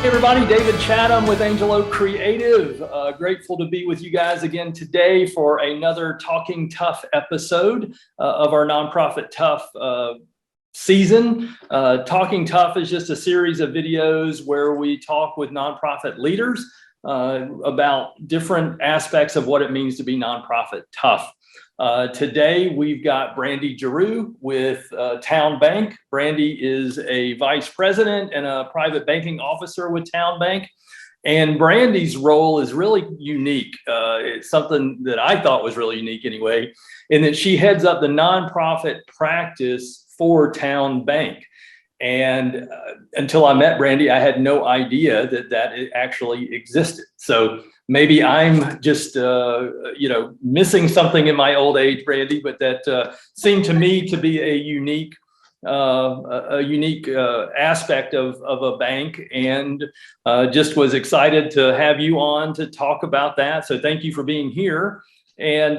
Hey everybody, David Chatham with Angel Oak Creative. Grateful to be with you guys again today for another Talking Tough episode of our Nonprofit Tough season. Talking Tough is just a series of videos where we talk with nonprofit leaders about different aspects of what it means to be nonprofit tough. Today, we've got Brandi Gerew with Town Bank. Brandi is a vice president and a private banking officer with Town Bank. And Brandi's role is really unique. It's something that I thought was really unique anyway, in that she heads up the nonprofit practice for Town Bank. And until I met Brandi, I had no idea that it actually existed. So maybe I'm just, missing something in my old age, Brandi, but that seemed to me to be a unique aspect of a bank, and just was excited to have you on to talk about that. So thank you for being here. And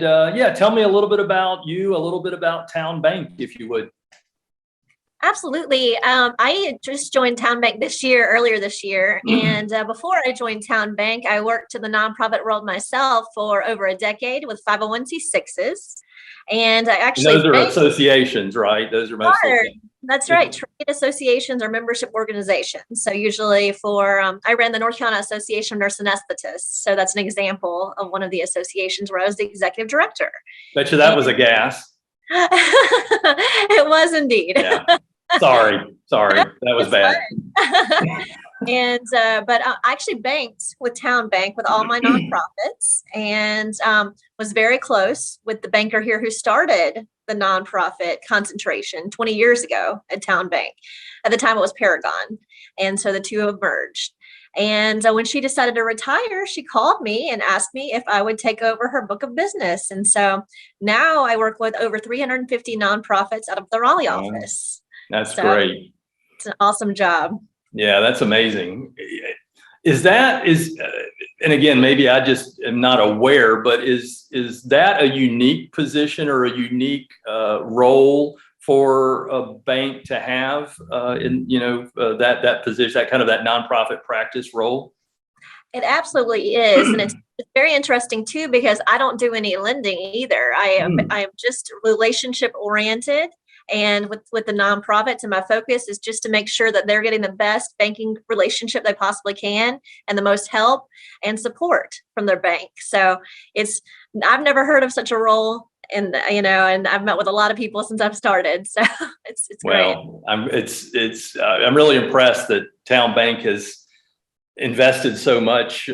tell me a little bit about you, a little bit about Town Bank, if you would. Absolutely. I just joined Town Bank earlier this year. And before I joined Town Bank, I worked in the nonprofit world myself for over a decade with 501c6s. And I actually— those are associations, right? Those are mostly— That's right. Trade associations or membership organizations. So usually I ran the North Carolina Association of Nurse Anesthetists. So that's an example of one of the associations where I was the executive director. Bet you that was a gas. It was indeed. Yeah. Sorry, that was bad. But I actually banked with Town Bank with all my nonprofits, and was very close with the banker here who started the nonprofit concentration 20 years ago at Town Bank. At the time it was Paragon. And so the two have merged. And when she decided to retire, she called me and asked me if I would take over her book of business. And so now I work with over 350 nonprofits out of the Raleigh office. That's great. It's an awesome job. Yeah, that's amazing. And again, maybe I just am not aware, but is that a unique position or a unique role for a bank to have that position, that kind of that nonprofit practice role? It absolutely is. And it's very interesting too, because I don't do any lending either. I am just relationship oriented. And with the nonprofits, and my focus is just to make sure that they're getting the best banking relationship they possibly can and the most help and support from their bank. So I've never heard of such a role, and I've met with a lot of people since I've started. So it's great. Well, I'm really impressed that Town Bank has invested so much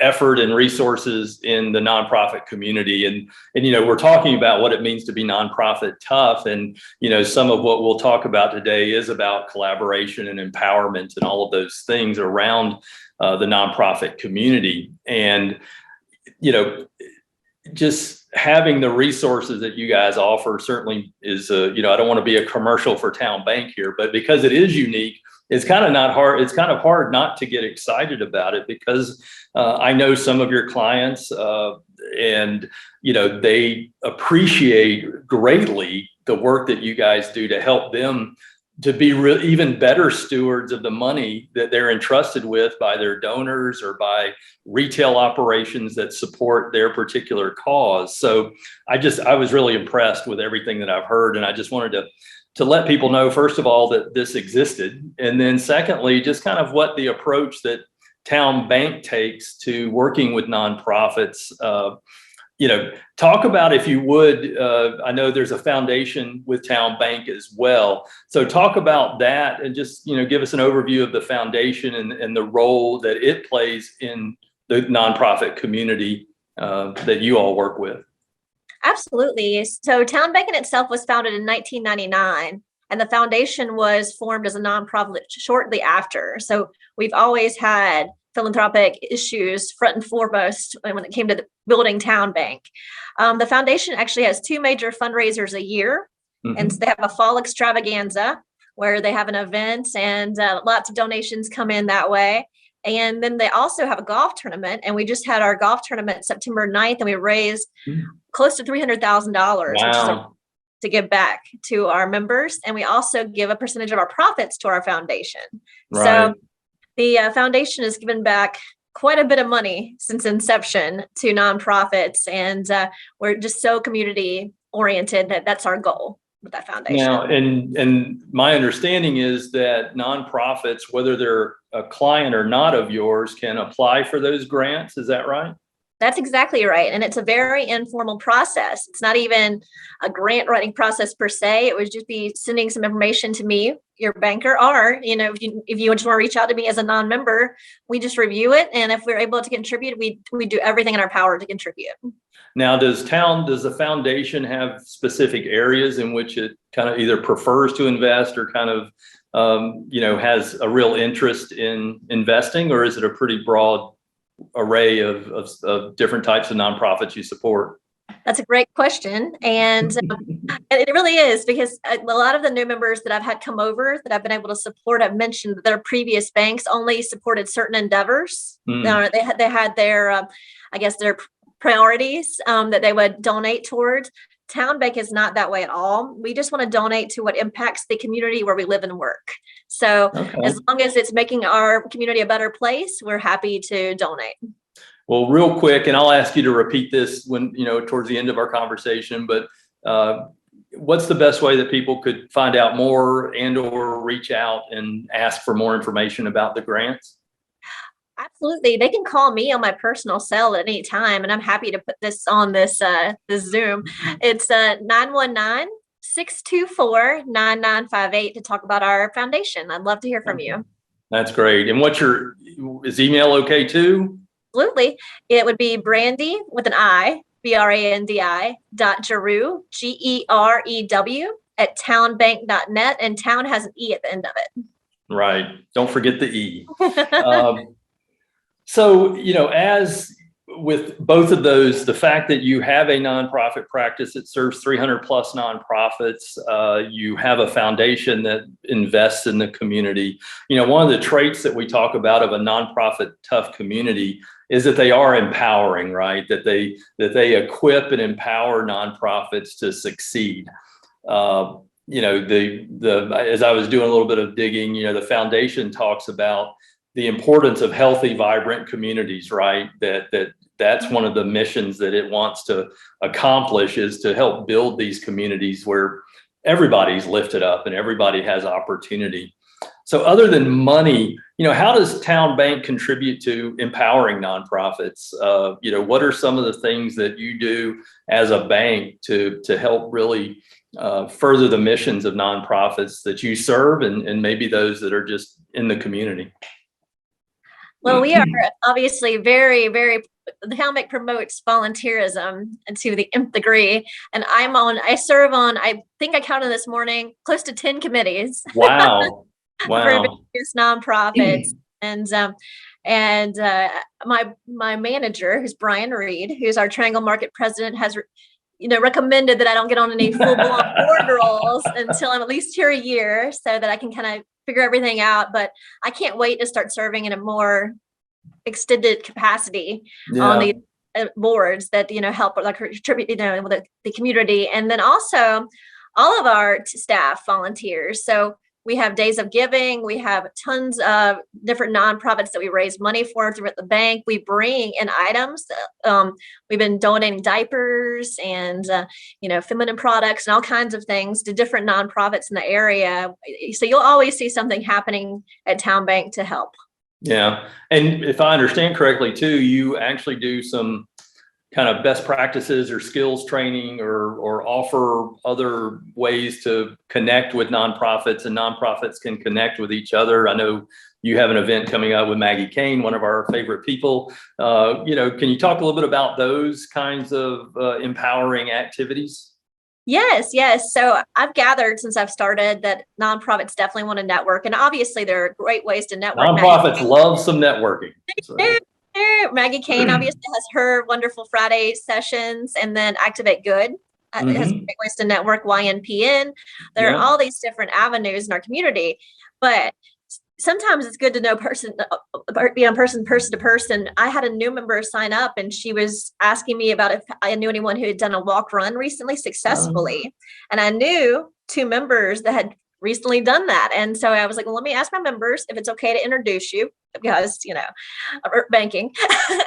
effort and resources in the nonprofit community. And we're talking about what it means to be nonprofit tough. And, some of what we'll talk about today is about collaboration and empowerment and all of those things around the nonprofit community. And, just having the resources that you guys offer certainly is, I don't want to be a commercial for Town Bank here, but because it is unique, it's kind of hard not to get excited about it, because I know some of your clients and they appreciate greatly the work that you guys do to help them to be even better stewards of the money that they're entrusted with by their donors or by retail operations that support their particular cause. So I was really impressed with everything that I've heard, and I just wanted to let people know, first of all, that this existed. And then secondly, just kind of what the approach that Town Bank takes to working with nonprofits. Talk about, if you would, I know there's a foundation with Town Bank as well. So talk about that and just, give us an overview of the foundation and the role that it plays in the nonprofit community that you all work with. Absolutely. So Town Bank in itself was founded in 1999, and the foundation was formed as a nonprofit shortly after. So we've always had philanthropic issues front and foremost when it came to building Town Bank. The foundation actually has two major fundraisers a year. And so they have a fall extravaganza where they have an event, and lots of donations come in that way. And then they also have a golf tournament, and we just had our golf tournament September 9th, and we raised close to $300,000, which is to give back to our members. And we also give a percentage of our profits to our foundation. Right. So The foundation has given back quite a bit of money since inception to nonprofits, and we're just so community oriented that that's our goal with that foundation. Now, and my understanding is that nonprofits, whether they're a client or not of yours, can apply for those grants. Is that right? That's exactly right. And it's a very informal process. It's not even a grant writing process per se. It would just be sending some information to me, your banker, or, if you just want to reach out to me as a non-member, we just review it. And if we're able to contribute, we do everything in our power to contribute. Now, does the foundation have specific areas in which it kind of either prefers to invest or kind of, has a real interest in investing, or is it a pretty broad array of different types of nonprofits you support? That's a great question. And it really is, because a lot of the new members that I've had come over that I've been able to support, I've mentioned that their previous banks only supported certain endeavors. They had their, I guess, their priorities that they would donate towards. Town Bank is not that way at all. We just want to donate to what impacts the community where we live and work. So as long as it's making our community a better place, we're happy to donate. Well, real quick, and I'll ask you to repeat this when, towards the end of our conversation, but what's the best way that people could find out more and or reach out and ask for more information about the grants? Absolutely. They can call me on my personal cell at any time, and I'm happy to put this on this Zoom. It's 919-624-9958 to talk about our foundation. I'd love to hear from you. That's great. And is email okay too? Absolutely. It would be Brandi with an I, Brandi .Gerew, Gerew @townbank.net, and town has an E at the end of it. Right. Don't forget the E. So, as with both of those, the fact that you have a nonprofit practice that serves 300 plus nonprofits, you have a foundation that invests in the community. One of the traits that we talk about of a nonprofit tough community is that they are empowering, right? That they equip and empower nonprofits to succeed. As I was doing a little bit of digging, the foundation talks about the importance of healthy, vibrant communities, right? That's one of the missions that it wants to accomplish, is to help build these communities where everybody's lifted up and everybody has opportunity. So other than money, how does Town Bank contribute to empowering nonprofits? What are some of the things that you do as a bank to help really further the missions of nonprofits that you serve and maybe those that are just in the community? Well, we are obviously very, very, the Town Bank promotes volunteerism to the nth degree. And I serve on, I think I counted this morning, close to 10 committees. Wow. For various nonprofits. And my manager, who's Brian Reed, who's our Triangle Market president, has recommended that I don't get on any full-blown board roles until I'm at least here a year, so that I can kind of figure everything out. But I can't wait to start serving in a more extended capacity on the boards that help contribute with the community. And then also all of our staff volunteers. So we have days of giving. We have tons of different nonprofits that we raise money for through at the bank. We bring in items. We've been donating diapers and, feminine products and all kinds of things to different nonprofits in the area. So you'll always see something happening at Town Bank to help. Yeah. And if I understand correctly too, you actually do some kind of best practices or skills training or offer other ways to connect with nonprofits, and nonprofits can connect with each other. I know you have an event coming up with Maggie Kane, one of our favorite people. Can you talk a little bit about those kinds of empowering activities? Yes. So I've gathered since I've started that nonprofits definitely want to network. And obviously there are great ways to network. Nonprofits love some networking. So. Maggie Kane obviously has her wonderful Friday sessions, and then Activate Good has great ways to network, YNPN. There are all these different avenues in our community, but sometimes it's good to know be on person to person. I had a new member sign up, and she was asking me about if I knew anyone who had done a walk run recently successfully. And I knew two members that had recently done that. And so I was like, well, let me ask my members if it's okay to introduce you because, banking.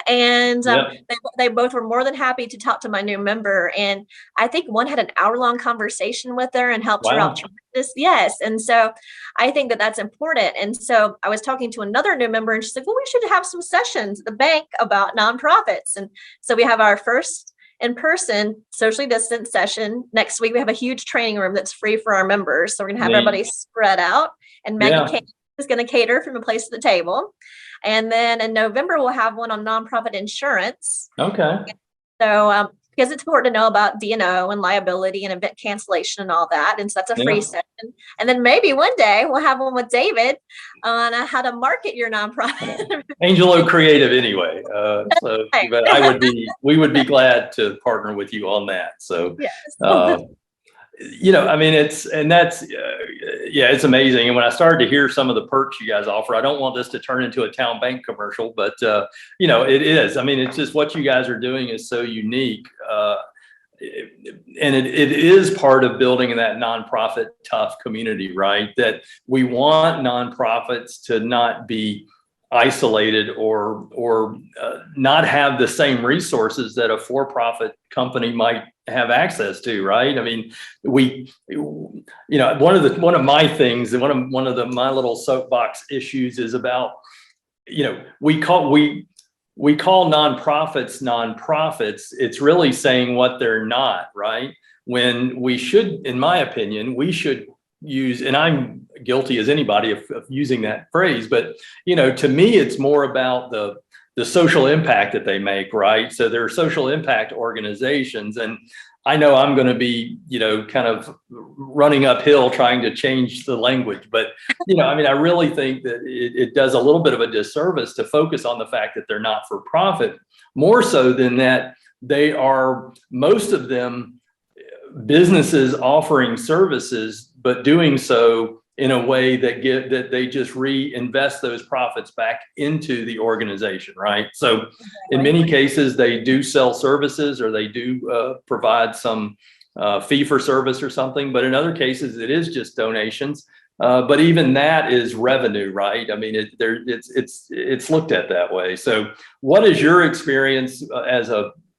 And Yeah. they both were more than happy to talk to my new member. And I think one had an hour-long conversation with her and helped her out Wow. tremendous. Yes. And so I think that that's important. And so I was talking to another new member and she's like, well, we should have some sessions at the bank about nonprofits. And so we have our first in-person socially distanced session. Next week, we have a huge training room that's free for our members. So we're gonna have everybody spread out, and Maggie Yeah. Kate is gonna cater from a place at the table. And then in November, we'll have one on nonprofit insurance. Okay. So because it's important to know about D&O and liability and event cancellation and all that. And so that's a free session. And then maybe one day we'll have one with David on how to market your nonprofit. Angelo creative anyway. So but we would be glad to partner with you on that. So, Yes. I mean, it's amazing. And when I started to hear some of the perks you guys offer, I don't want this to turn into a town bank commercial, but it is. I mean, it's just what you guys are doing is so unique. And it is part of building that nonprofit tough community, right? That we want nonprofits to not be isolated or not have the same resources that a for-profit company might have access to, right? I mean, one of my things, and my little soapbox issues is about, we call nonprofits. It's really saying what they're not, right? When we should, in my opinion, we should use, and I'm guilty as anybody of using that phrase, but to me, it's more about the social impact that they make, right? So they're social impact organizations, and I know I'm going to be, kind of running uphill trying to change the language, but I mean, I really think that it does a little bit of a disservice to focus on the fact that they're not for profit, more so than that they are, most of them, businesses offering services, but doing so in a way that they just reinvest those profits back into the organization, right? So in many cases, they do sell services or they do provide some fee for service or something, but in other cases, it is just donations. But even that is revenue, right? I mean, it's looked at that way. So what is your experience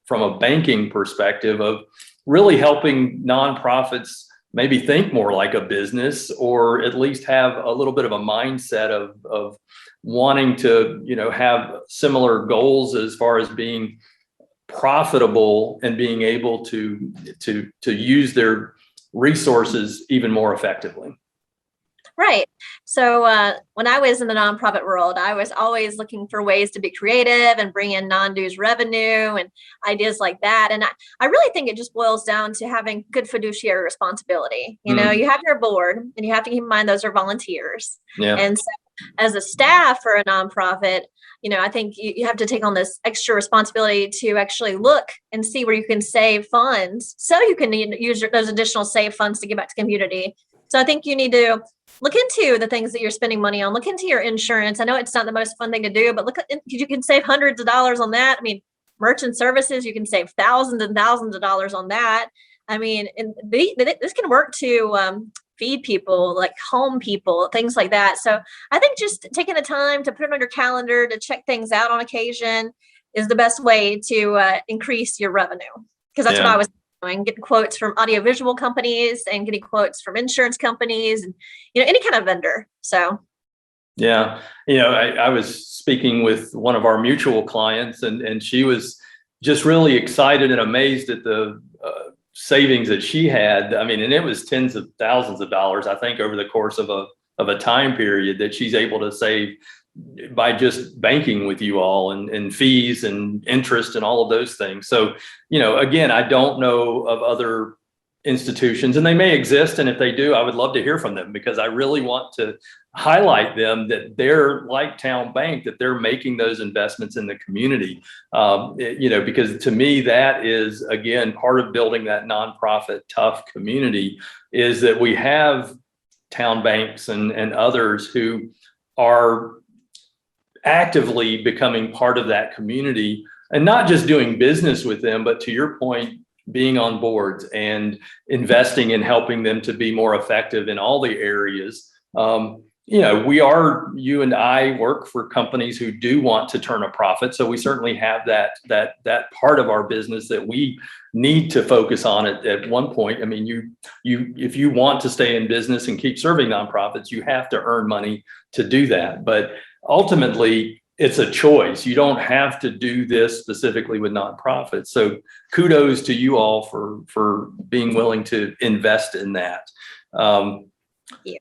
from a banking perspective of really helping nonprofits maybe think more like a business, or at least have a little bit of a mindset of wanting to, have similar goals as far as being profitable and being able to use their resources even more effectively? Right. So when I was in the nonprofit world, I was always looking for ways to be creative and bring in non-dues revenue and ideas like that. And I really think it just boils down to having good fiduciary responsibility. You have your board, and you have to keep in mind those are volunteers. Yeah. And so as a staff for a nonprofit, I think you have to take on this extra responsibility to actually look and see where you can save funds so you can use those additional saved funds to give back to community. So I think you need to look into the things that you're spending money on. Look into your insurance. I know it's not the most fun thing to do, but you can save hundreds of dollars on that. I mean, merchant services, you can save thousands and thousands of dollars on that. I mean, and this can work to feed people, like home people, things like that. So I think just taking the time to put it on your calendar to check things out on occasion is the best way to increase your revenue. Because that's what I was doing, getting quotes from audiovisual companies and getting quotes from insurance companies and, any kind of vendor. So. Yeah. I was speaking with one of our mutual clients and she was just really excited and amazed at the savings that she had. I mean, and it was tens of thousands of dollars, I think, over the course of a time period that she's able to save by just banking with you all and fees and interest and all of those things. So, again, I don't know of other institutions, and they may exist. And if they do, I would love to hear from them, because I really want to highlight them that they're like Town Bank, that they're making those investments in the community. Because to me, that is, again, part of building that nonprofit tough community, is that we have town banks and others who are actively becoming part of that community, and not just doing business with them, but to your point, being on boards and investing in helping them to be more effective in all the areas. You and I work for companies who do want to turn a profit. So we certainly have that part of our business that we need to focus on at one point. I mean, if you want to stay in business and keep serving nonprofits, you have to earn money to do that. But ultimately, it's a choice. You don't have to do this specifically with nonprofits. So kudos to you all for being willing to invest in that. Yeah.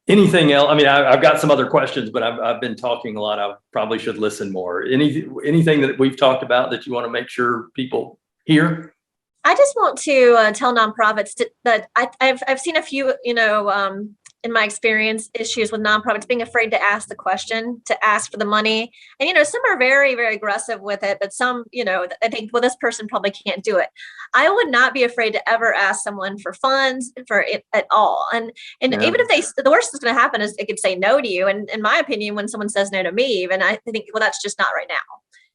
Anything else? I mean, I've got some other questions, but I've been talking a lot. I probably should listen more. Anything that we've talked about that you want to make sure people hear? I just want to tell nonprofits that I've seen a few, in my experience, issues with nonprofits being afraid to ask the question, to ask for the money. And, some are very, very aggressive with it, but some, I think, well, this person probably can't do it. I would not be afraid to ever ask someone for funds for it at all. And Yeah. even if the worst that's going to happen is they could say no to you. And in my opinion, when someone says no to me, even I think, well, that's just not right now.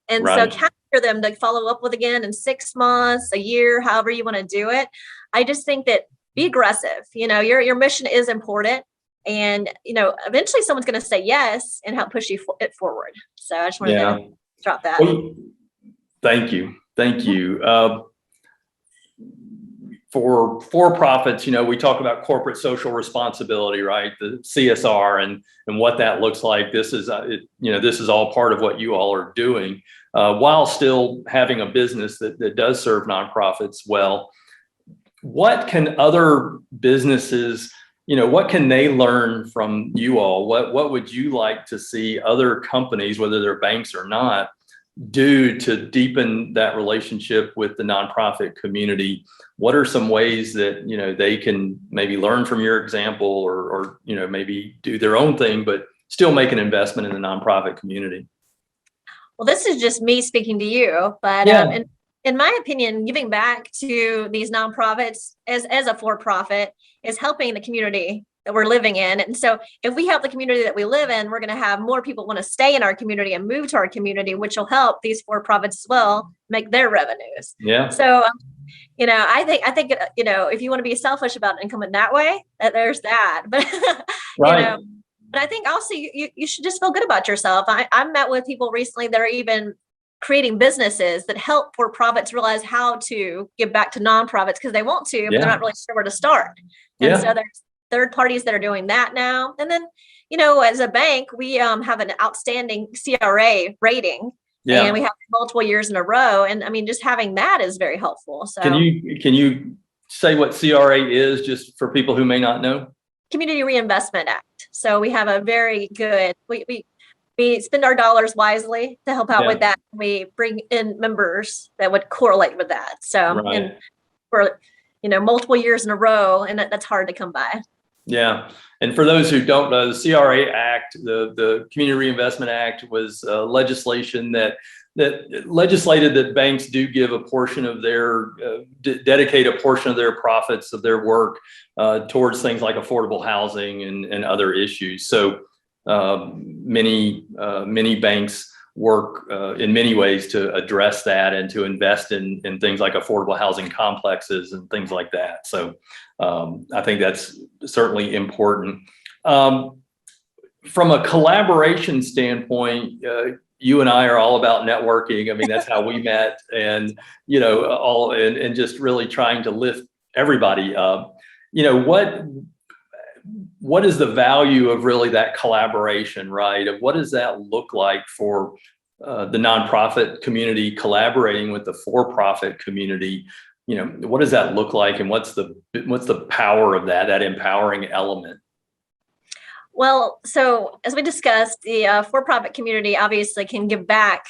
And so Right. capture them to follow up with again in 6 months, a year, however you want to do it. I just think that be aggressive. Your mission is important, and eventually someone's going to say yes and help push it forward. So I just wanted to drop that. Well, thank you. For profits, we talk about corporate social responsibility, right? The CSR and what that looks like. This is all part of what you all are doing, while still having a business that does serve nonprofits well. What can other businesses, what can they learn from you all? What would you like to see other companies, whether they're banks or not, do to deepen that relationship with the nonprofit community? What are some ways that, they can maybe learn from your example or maybe do their own thing, but still make an investment in the nonprofit community? Well, this is just me speaking to you, but Yeah. In my opinion, giving back to these nonprofits as a for-profit is helping the community that we're living in. And so if we help the community that we live in, we're going to have more people want to stay in our community and move to our community, which will help these for-profits as well make their revenues. Yeah. So, I think, if you want to be selfish about income in that way, there's that. But, Right. But I think also you should just feel good about yourself. I met with people recently that are even creating businesses that help for-profits realize how to give back to nonprofits because they want to, but they're not really sure where to start. And so there's third parties that are doing that now. And then, as a bank, we have an outstanding CRA rating. Yeah. And we have multiple years in a row. And I mean, just having that is very helpful. So can you say what CRA is, just for people who may not know? Community Reinvestment Act. So we have a very good, we spend our dollars wisely to help out with that. We bring in members that would correlate with that. So, and for, multiple years in a row, and that's hard to come by. Yeah. And for those who don't know, the CRA Act, the Community Reinvestment Act, was legislation that legislated that banks do give a portion of their, dedicate a portion of their profits of their work towards things like affordable housing and other issues. So many banks work in many ways to address that and to invest in things like affordable housing complexes and things like that. So I think that's certainly important. From a collaboration standpoint, you and I are all about networking. I mean, that's how we met, and and just really trying to lift everybody up. What is the value of really that collaboration, right? What does that look like for the nonprofit community collaborating with the for-profit community? What does that look like, and what's the power of that empowering element? Well, so as we discussed, the for-profit community obviously can give back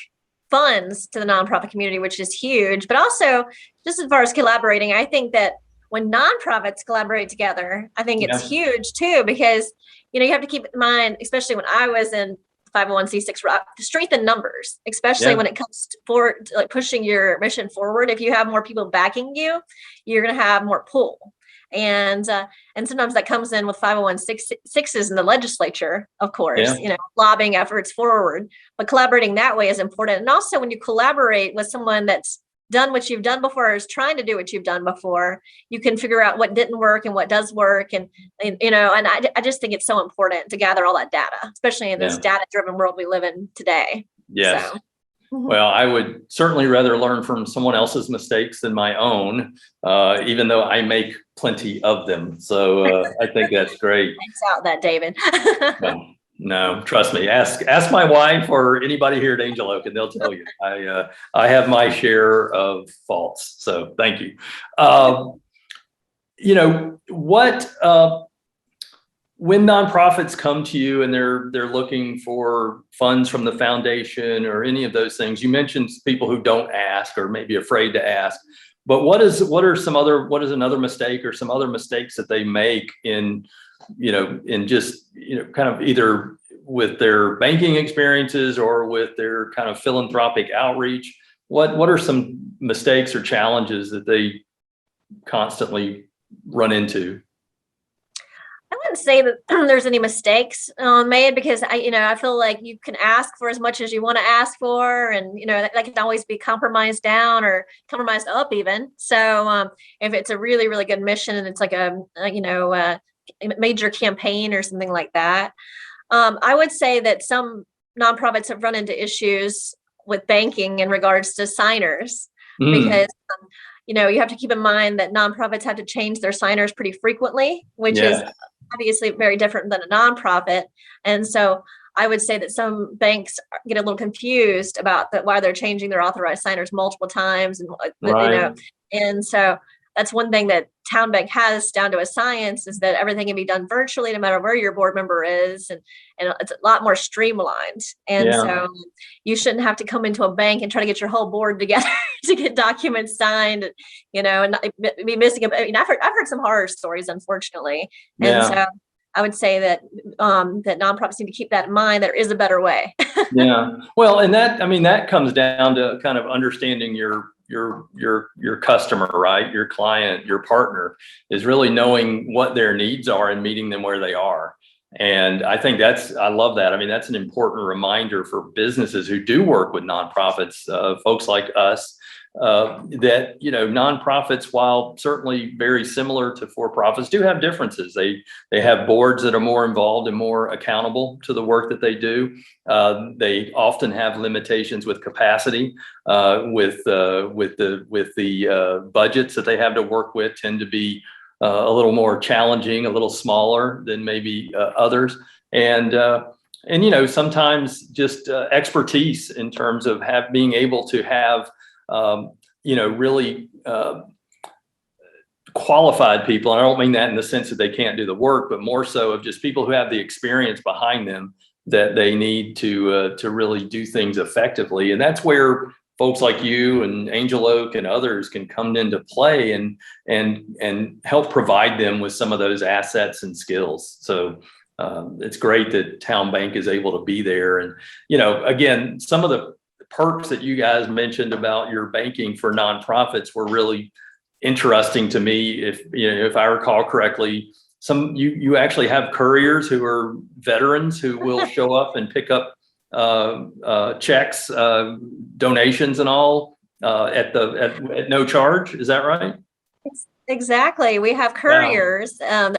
funds to the nonprofit community, which is huge. But also, just as far as collaborating, I think that when nonprofits collaborate together, I think it's huge too, because you have to keep in mind, especially when I was in 501c6, to strengthen numbers, especially when it comes to pushing your mission forward. If you have more people backing you, you're going to have more pull. And sometimes that comes in with 501c6s in the legislature, of course, lobbying efforts forward. But collaborating that way is important. And also when you collaborate with someone that's done what you've done before, or is trying to do what you've done before, you can figure out what didn't work and what does work. And I just think it's so important to gather all that data, especially in this Yeah. data-driven world we live in today. Yes. So. Well, I would certainly rather learn from someone else's mistakes than my own, even though I make plenty of them. So I think that's great. Thanks out that, David. No, trust me. Ask my wife or anybody here at Angel Oak, and they'll tell you. I have my share of faults. So thank you. When nonprofits come to you and they're looking for funds from the foundation or any of those things, you mentioned people who don't ask or maybe afraid to ask, but what is another mistake or some other mistakes that they make in just kind of either with their banking experiences or with their kind of philanthropic outreach? What are some mistakes or challenges that they constantly run into? I wouldn't say that there's any mistakes made, because I feel like you can ask for as much as you want to ask for, and that can always be compromised down or compromised up even. So if it's a really, really good mission and it's like a major campaign or something like that, I would say that some nonprofits have run into issues with banking in regards to signers, because you have to keep in mind that nonprofits have to change their signers pretty frequently, which is obviously very different than a nonprofit. And so I would say that some banks get a little confused about why they're changing their authorized signers multiple times. And, and so that's one thing that Town Bank has down to a science, is that everything can be done virtually no matter where your board member is. And it's a lot more streamlined. And so you shouldn't have to come into a bank and try to get your whole board together to get documents signed, and be missing. I've heard some horror stories, unfortunately. And so I would say that that nonprofits need to keep that in mind. There is a better way. Well, and that comes down to kind of understanding your customer, right? Your client, your partner, is really knowing what their needs are and meeting them where they are. And I think I love that. I mean, that's an important reminder for businesses who do work with nonprofits, folks like us, that, nonprofits, while certainly very similar to for-profits, do have differences. They have boards that are more involved and more accountable to the work that they do. They often have limitations with capacity, with the budgets that they have to work with tend to be a little more challenging, a little smaller than maybe others. And sometimes just expertise in terms of being able to have really qualified people. And I don't mean that in the sense that they can't do the work, but more so of just people who have the experience behind them that they need to really do things effectively. And that's where folks like you and Angel Oak and others can come into play and help provide them with some of those assets and skills. So it's great that Town Bank is able to be there. And, again, some of the perks that you guys mentioned about your banking for nonprofits were really interesting to me. If I recall correctly, you actually have couriers who are veterans who will show up and pick up checks, donations and all at no charge. Is that right? Exactly. We have couriers. Wow.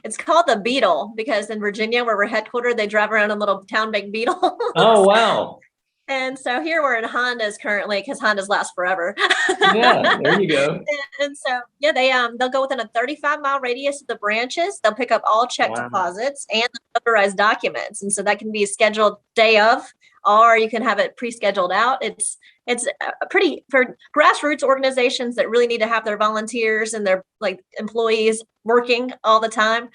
It's called the Beetle, because in Virginia, where we're headquartered, they drive around in a little Town Bank Beetle. Oh, wow. And so here we're in Hondas currently, because Hondas last forever. Yeah, there you go. And so, they'll go within a 35-mile radius of the branches. They'll pick up all check deposits and notarized documents. And so that can be scheduled day of, or you can have it pre-scheduled out. It's pretty, for grassroots organizations that really need to have their volunteers and their employees working all the time.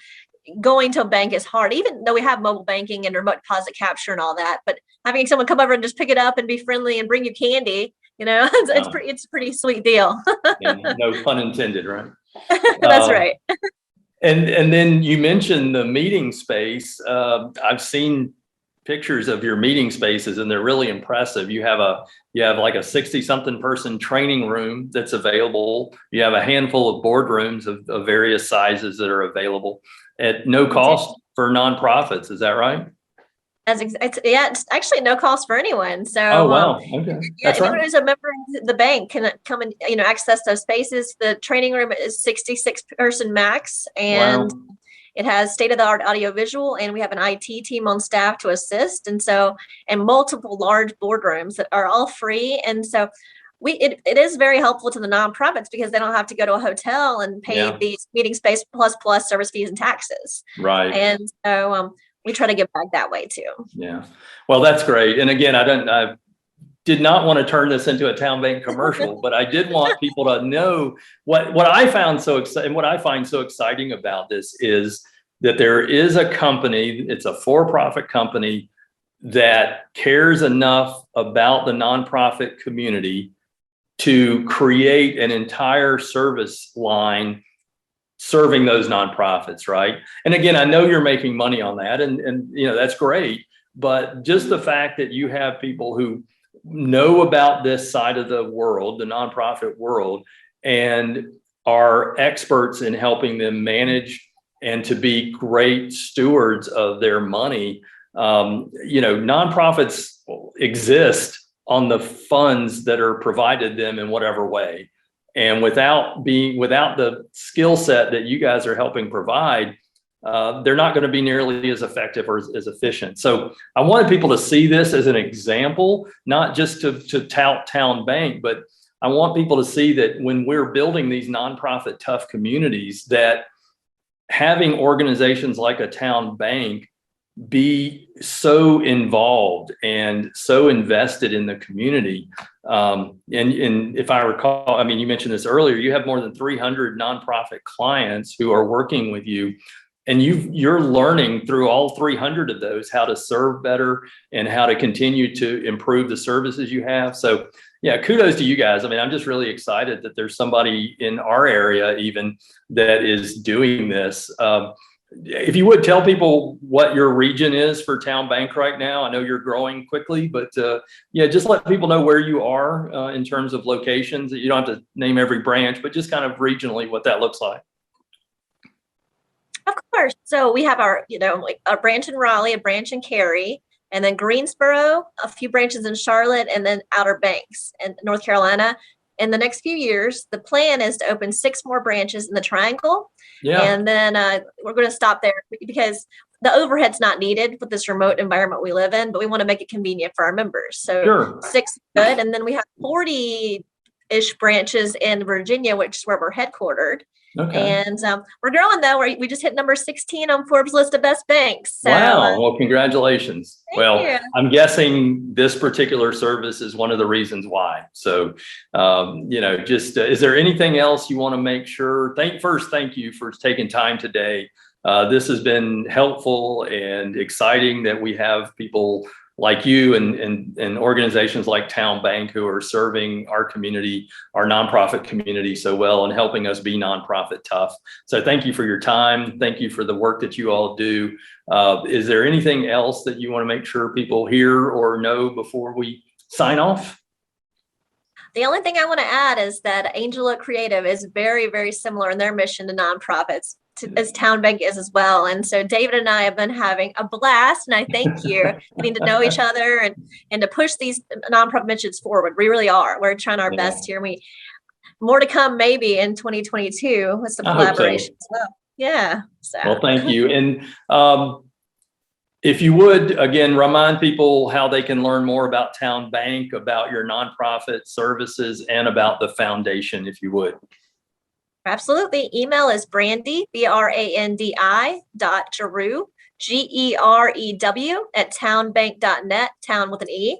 Going to a bank is hard, even though we have mobile banking and remote deposit capture and all that. But having someone come over and just pick it up and be friendly and bring you candy, it's a pretty sweet deal. No pun intended, right? That's right. And then you mentioned the meeting space. I've seen pictures of your meeting spaces, and they're really impressive. You have like a 60-something person training room that's available. You have a handful of boardrooms of various sizes that are available at no cost for nonprofits. Is that right? It's actually no cost for anyone. So, Oh, wow. Okay. yeah, That's anyone right. who's a member of the bank can come and, access those spaces. The training room is 66 person max, and Wow. it has state-of-the-art audio visual, and we have an IT team on staff to assist. And multiple large boardrooms that are all free. And so it is very helpful to the nonprofits because they don't have to go to a hotel and pay Yeah. these meeting space plus service fees and taxes. Right. And so we try to give back that way too. Yeah. Well, that's great. And again, I did not want to turn this into a town bank commercial, but I did want people to know what I found so exciting. What I find so exciting about this is that there is a company, it's a for-profit company that cares enough about the nonprofit community to create an entire service line serving those nonprofits, right? And again, I know you're making money on that, and that's great. But just the fact that you have people who know about this side of the world, the nonprofit world, and are experts in helping them manage and to be great stewards of their money. Nonprofits exist on the funds that are provided them in whatever way. And without the skill set that you guys are helping provide, they're not going to be nearly as effective or as efficient. So I wanted people to see this as an example, not just to tout Town Bank, but I want people to see that when we're building these nonprofit tough communities, that having organizations like a Town Bank be so involved and so invested in the community. And if I recall, I mean, you mentioned this earlier, you have more than 300 nonprofit clients who are working with you, and you're learning through all 300 of those how to serve better and how to continue to improve the services you have. So yeah, kudos to you guys. I mean, I'm just really excited that there's somebody in our area even that is doing this. If you would tell people what your region is for Town Bank right now. I know you're growing quickly, but just let people know where you are in terms of locations. You don't have to name every branch, but just kind of regionally what that looks like. Of course. So we have our, like a branch in Raleigh, a branch in Cary, and then Greensboro, a few branches in Charlotte, and then Outer Banks in North Carolina. In the next few years, the plan is to open 6 more branches in the Triangle. Yeah. And then we're going to stop there because the overhead's not needed with this remote environment we live in, but we want to make it convenient for our members. So Sure. 6 is good. And then we have 40-ish branches in Virginia, which is where we're headquartered. Okay. And we're growing though. We just hit number 16 on Forbes list of best banks. So, wow. Well, congratulations. Thank you. I'm guessing this particular service is one of the reasons why. So, is there anything else you want to make sure? Thank you for taking time today. This has been helpful and exciting that we have people like you and organizations like Town Bank who are serving our community, our nonprofit community so well and helping us be nonprofit tough. So thank you for your time. Thank you for the work that you all do. Is there anything else that you want to make sure people hear or know before we sign off? The only thing I want to add is that Angela Creative is very, very similar in their mission to nonprofits as Town Bank is as well. And so David and I have been having a blast, and I thank you getting to know each other and to push these nonprofit missions forward. We really are. We're trying our best here. More to come maybe in 2022 with some collaboration as well. Yeah. So. Well, thank you. And if you would, again, remind people how they can learn more about Town Bank, about your nonprofit services, and about the foundation, if you would. Absolutely. Email is Brandi, BRANDI .Gerew, GEREW @townbank.net, town with an E.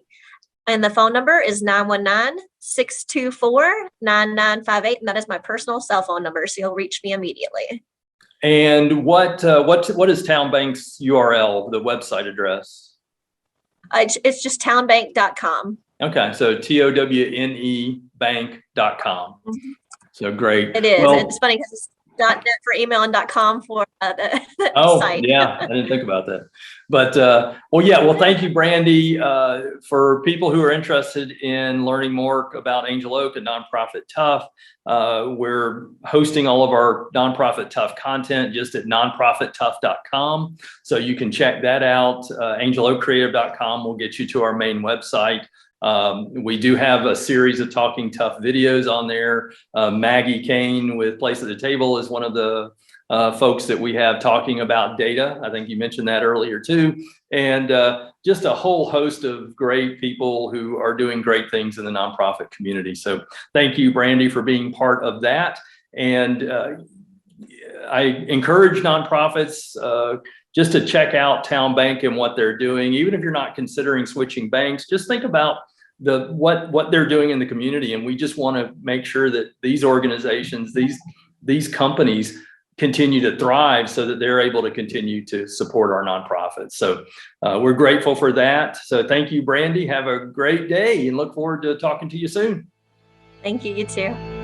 And the phone number is 919-624-9958. And that is my personal cell phone number. So you'll reach me immediately. And what is Town Bank's URL, the website address? It's just townbank.com. Okay. So TOWNE bank.com. Mm-hmm. So great. It is. Well, it's funny because .net for email and .com for the Oh, site. yeah, I didn't think about that. But, well, yeah, well, thank you, Brandi. For people who are interested in learning more about Angel Oak and Nonprofit Tough, we're hosting all of our Nonprofit Tough content just at nonprofittough.com. So you can check that out. Angeloakcreative.com will get you to our main website. We do have a series of Talking Tough videos on there. Maggie Kane with Place at the Table is one of the folks that we have talking about data. I think you mentioned that earlier too. And just a whole host of great people who are doing great things in the nonprofit community. So thank you, Brandi, for being part of that. And I encourage nonprofits just to check out Town Bank and what they're doing. Even if you're not considering switching banks, just think about what they're doing in the community. And we just want to make sure that these organizations, these companies continue to thrive so that they're able to continue to support our nonprofits. So we're grateful for that. So thank you, Brandi. Have a great day and look forward to talking to you soon. Thank you. You too.